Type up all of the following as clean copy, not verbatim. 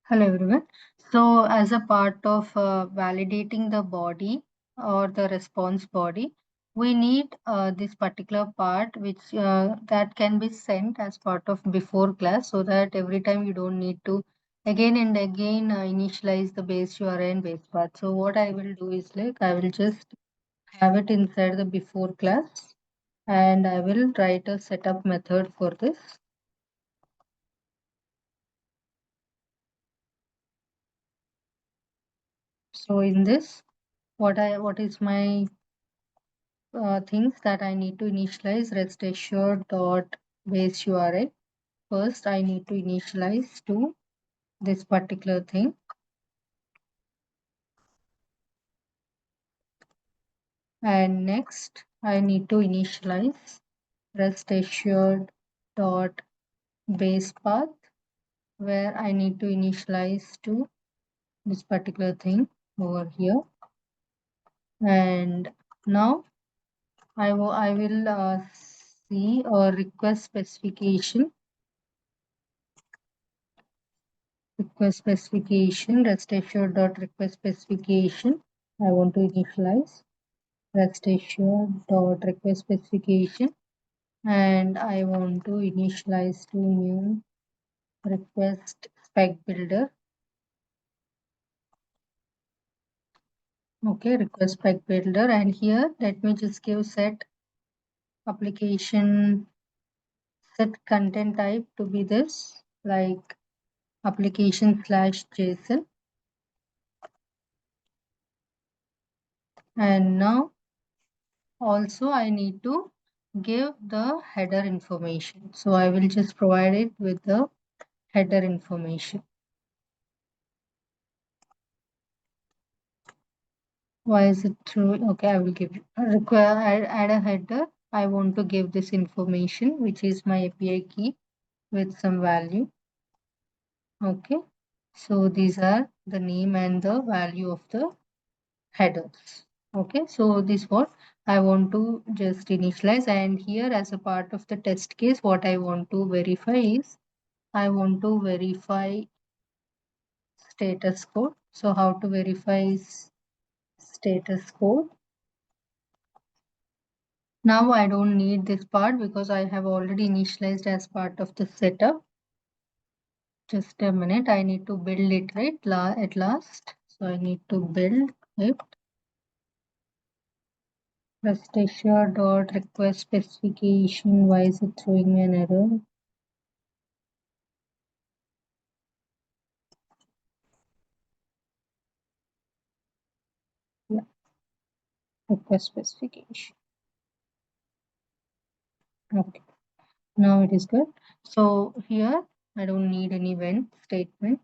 Hello everyone. So, as a part of validating the body or the response body, we need this particular part which that can be sent as part of before class, so that every time you don't need to again and again initialize the base URI and base path. So, what I will do is like I will just have it inside the before class, and I will write a setup method for this. So, in this, what is my things that I need to initialize rest assured dot base URI. First, I need to initialize to this particular thing. And next, I need to initialize rest assured dot base path, where I need to initialize to this particular thing over here. And now I will see a request specification rest assured dot request specification. I want to initialize rest assured dot request specification, and I want to initialize to new request spec builder. Okay, request spec builder, and here let me just give set application set content type to be this, like application slash JSON. And now also I need to give the header information. So I will just provide it with the header information. Why is it true? Okay, I will give require add a header. I want to give this information, which is my API key with some value. Okay, so these are the name and the value of the headers. Okay, so this what I want to just initialize, and here as a part of the test case, what I want to verify is I want to verify status code. So how to verify status code? Now I don't need this part because I have already initialized as part of the setup. Just a minute, I need to build it right at last. So I need to build it. Rest assure dot request specification. Why is it throwing me an error? Yeah, request specification. Okay, now it is good. So here I don't need any when statement.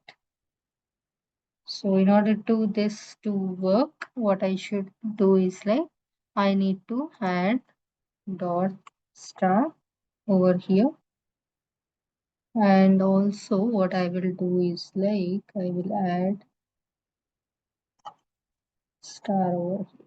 So in order to this to work, what I should do is like I need to add dot star over here, and also what I will do is like I will add star over here.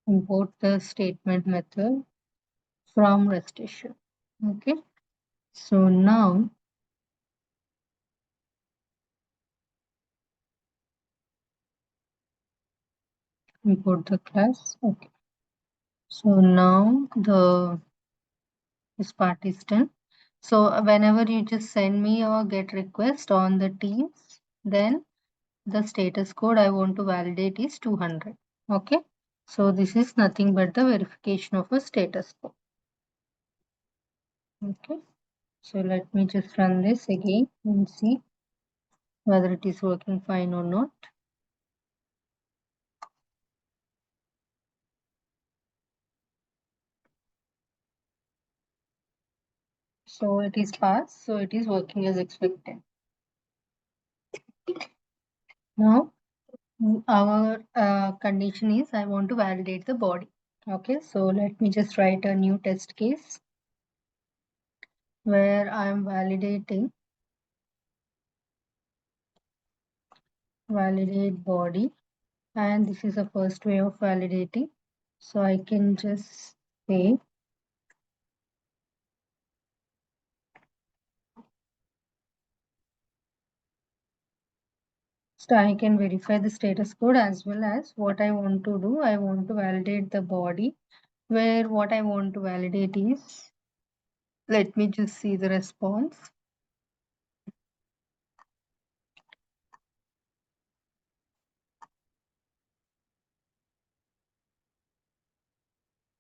Import the statement method from rest assure. Okay, so now import the class. Okay, so now this part is done. So whenever you just send me or get request on the Teams, then the status code I want to validate is 200. Okay, so this is nothing but the verification of a status code. Okay, so let me just run this again and see whether it is working fine or not. So it is passed, so it is working as expected. Now our condition is I want to validate the body. Okay, so let me just write a new test case where I am validating validate body, and this is the first way of validating. So I can just say so I can verify the status code as well as what I want to do. I want to validate the body, where what I want to validate is, let me just see the response.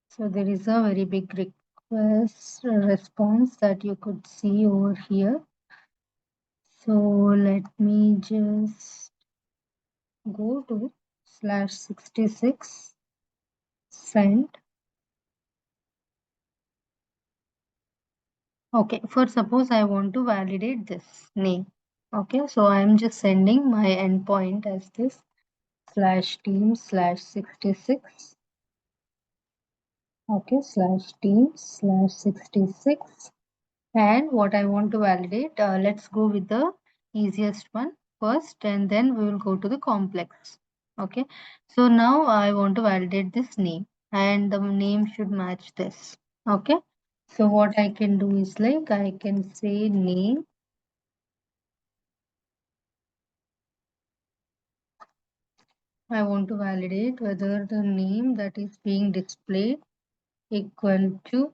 So there is a very big request response that you could see over here. So let me just go to /66 send. Okay, for suppose I want to validate this name. Okay, so I'm just sending my endpoint as this /team/66. Okay, /team/66. And what I want to validate, let's go with the easiest one first, and then we will go to the complex. Okay, so now I want to validate this name, and the name should match this. Okay, so what I can do is like I can say name. I want to validate whether the name that is being displayed equal to,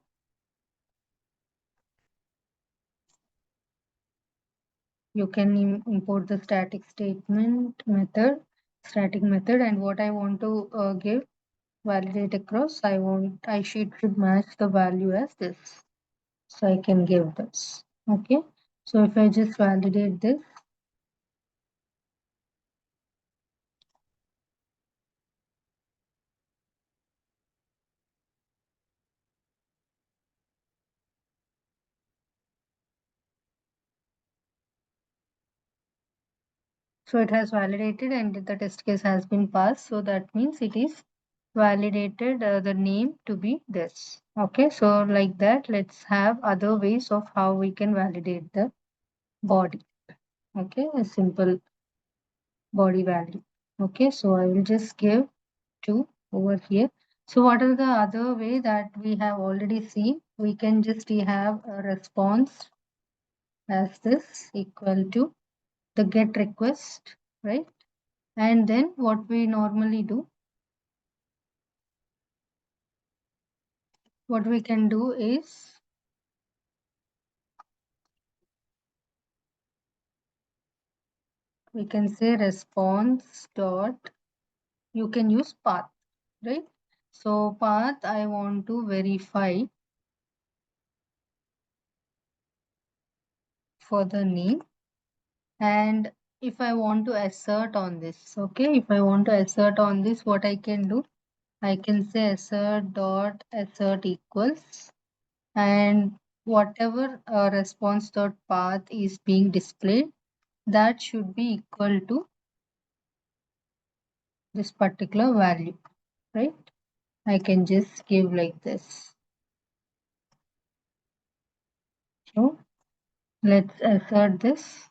you can import the static method, and what I want to give validate across, I should match the value as this. So I can give this. Okay. So if I just validate this, so it has validated and the test case has been passed. So that means it is validated the name to be this. Okay. So like that, let's have other ways of how we can validate the body. Okay. A simple body value. Okay. So I will just give 2 over here. So what are the other way that we have already seen? We can just have a response as this equal to the get request, right? And then what we normally do, what we can do is we can say response dot, you can use path, right? So path, I want to verify for the name. And if I want to assert on this, okay, if I want to assert on this, what I can do, I can say assert equals, and whatever response dot path is being displayed, that should be equal to this particular value, right? I can just give like this. So let's assert this.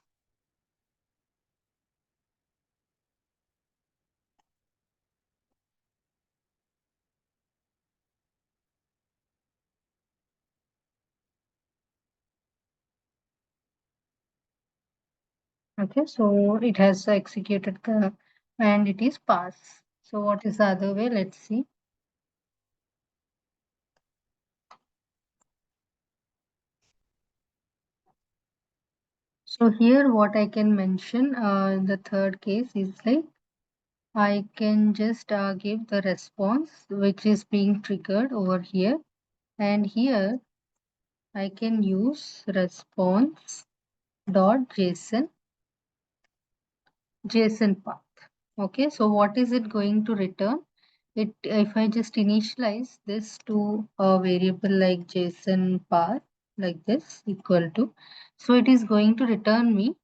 Okay, so it has executed and it is pass. So what is the other way? Let's see. So here what I can mention in the third case is like I can just give the response which is being triggered over here, and here I can use response dot JSON path. Okay, so what is it going to return? It, if I just initialize this to a variable like JSON path like this equal to, so it is going to return me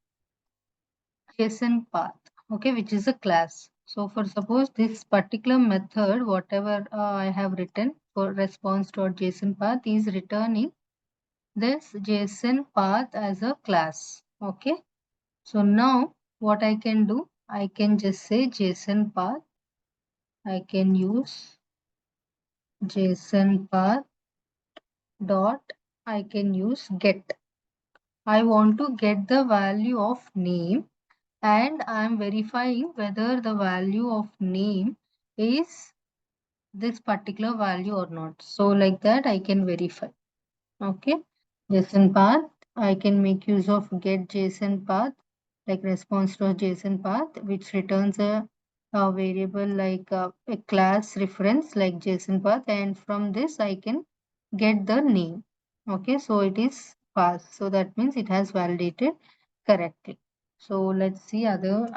JSON path, okay, which is a class. So for suppose this particular method, whatever I have written for response.json path is returning this JSON path as a class. Okay. So now what I can do, I can just say JSON path. I can use JSON path dot, I can use get. I want to get the value of name, and I am verifying whether the value of name is this particular value or not. So like that I can verify. Okay. JSON path, I can make use of get JSON path, like response to a JSON path, which returns a variable like a class reference like JSON path, and from this I can get the name. Okay, so it is passed. So that means it has validated correctly. So let's see other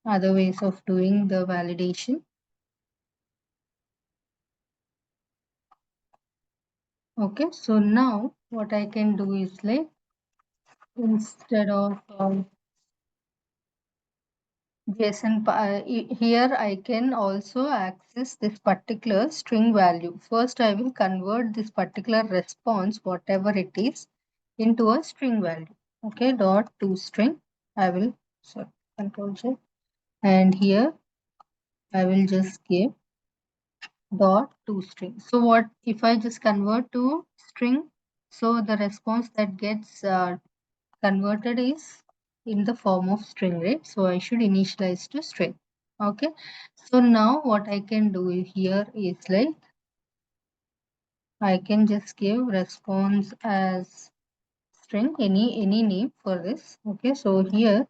ways of doing the validation. Okay, so now what I can do is like, instead of JSON, here I can also access this particular string value. First, I will convert this particular response, whatever it is, into a string value. Okay, dot toString. I will, sorry, control J. And here I will just give dot toString. So what if I just convert to string? So the response that gets converted is in the form of string, right? So I should initialize to string. Okay. So now what I can do here is like, I can just give response as string, any name for this. Okay. So here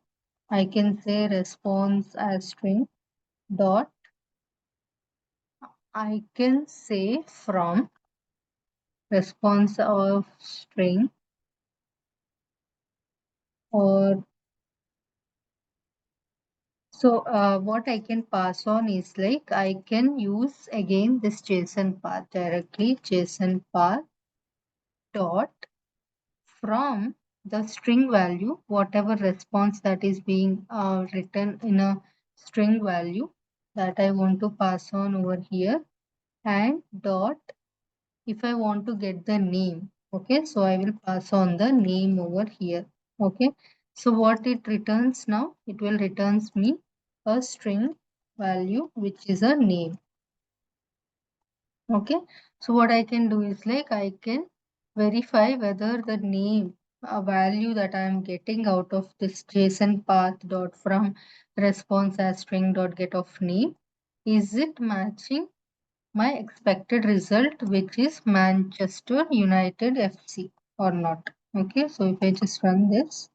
I can say response as string dot, I can say from response of string, or so what I can pass on is like, I can use again this JSON path directly, JSON path dot from the string value, whatever response that is being written in a string value that I want to pass on over here, and dot, if I want to get the name. Okay, so I will pass on the name over here. Okay, so what it returns now, it will returns me a string value which is a name. Okay, so what I can do is like, I can verify whether the name value that I am getting out of this JSON path dot from response as string dot get of name, is it matching my expected result, which is Manchester United FC, or not. Okay, so if I just run this,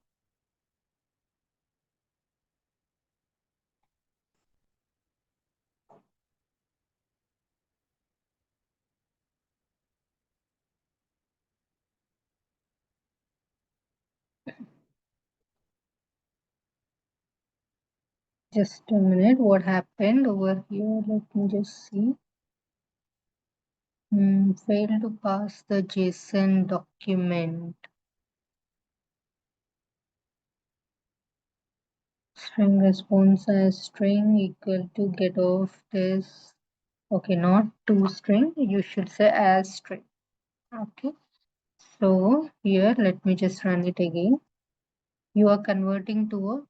just a minute, what happened over here? Let me just see. Failed to pass the JSON document. String response as string equal to get of this. Okay, not to string, you should say as string. Okay, so here let me just run it again. You are converting to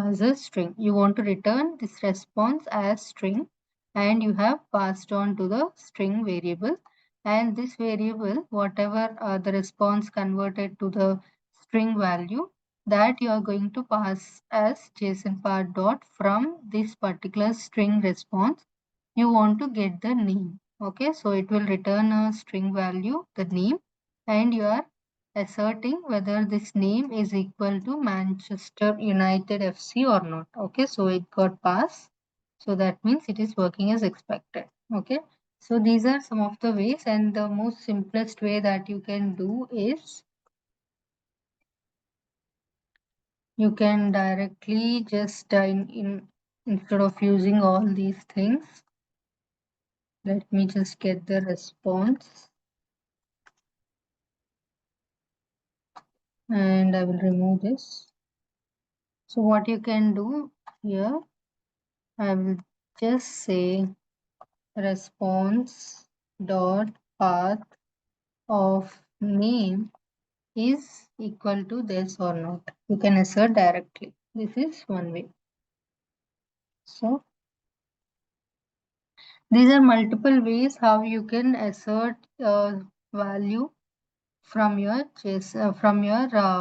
as a string. You want to return this response as string, and you have passed on to the string variable, and this variable, whatever the response converted to the string value, that you are going to pass as JSON path dot from this particular string response. You want to get the name. Okay, so it will return a string value, the name, and you are asserting whether this name is equal to Manchester United FC or not. Okay, so it got passed. So that means it is working as expected. Okay, so these are some of the ways, and the most simplest way that you can do is, you can directly just instead of using all these things, let me just get the response, and I will remove this. So what you can do here, I will just say response dot path of name is equal to this or not. You can assert directly. This is one way. So these are multiple ways how you can assert value from your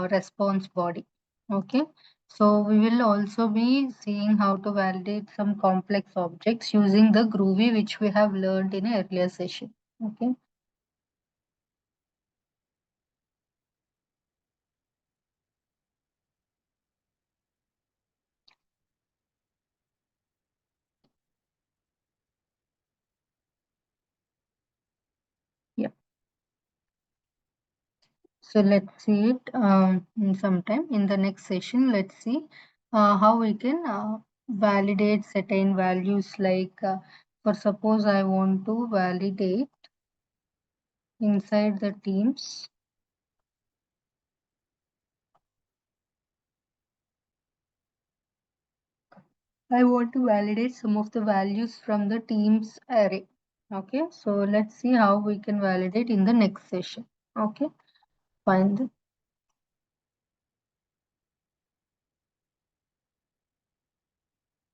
response body. Okay, so we will also be seeing how to validate some complex objects using the Groovy, which we have learned in an earlier session. Okay. Yeah. So let's see it in sometime in the next session. Let's see how we can validate certain values. Like for suppose I want to validate inside the teams. I want to validate some of the values from the teams array. Okay, so let's see how we can validate in the next session. Okay, fine.